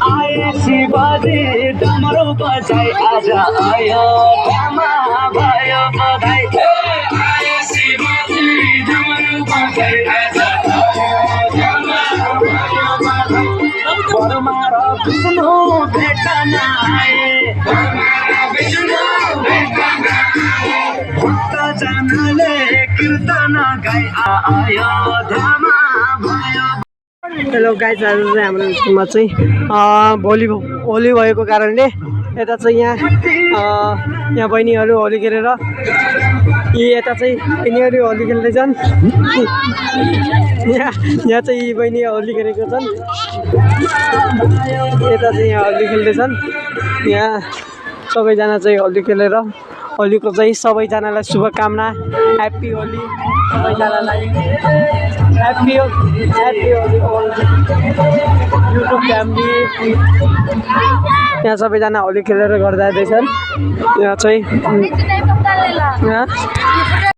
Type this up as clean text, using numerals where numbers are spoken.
आए शिवाजी डमरू बजाई आज आयो ड्रामा भयो बधाई आए शिवाजी डमरू बजाई आज ड्रामा भयो बधाई बरमा र विष्णु भेटन आए भक्तजनले कीर्तन गाई आयो ड्रामा भयो। हेलो गाइज, आज चाहिँ हाम्रो स्कुलमा चाहिँ होली भएको कारणले यता चाहिँ यहाँ बहिनीहरू होली खेलेर यता चाहिँ यिनीहरू होली खेल्दैछन्। यहाँ चाहिँ यी बहिनी होली खेलेको छन्, यता चाहिँ यहाँ होली खेल्दैछन्। यहाँ सबैजना चाहिँ होली खेलेर होलीको चाहिँ सबैजनालाई शुभकामना, ह्याप्पी होली सबैजनालाई, ह्याप्पी होली युट्युब फ्यामिली। यहाँ सबैजना होली खेलेर गर्दा जाँदैछन्। यहाँ चाहिँ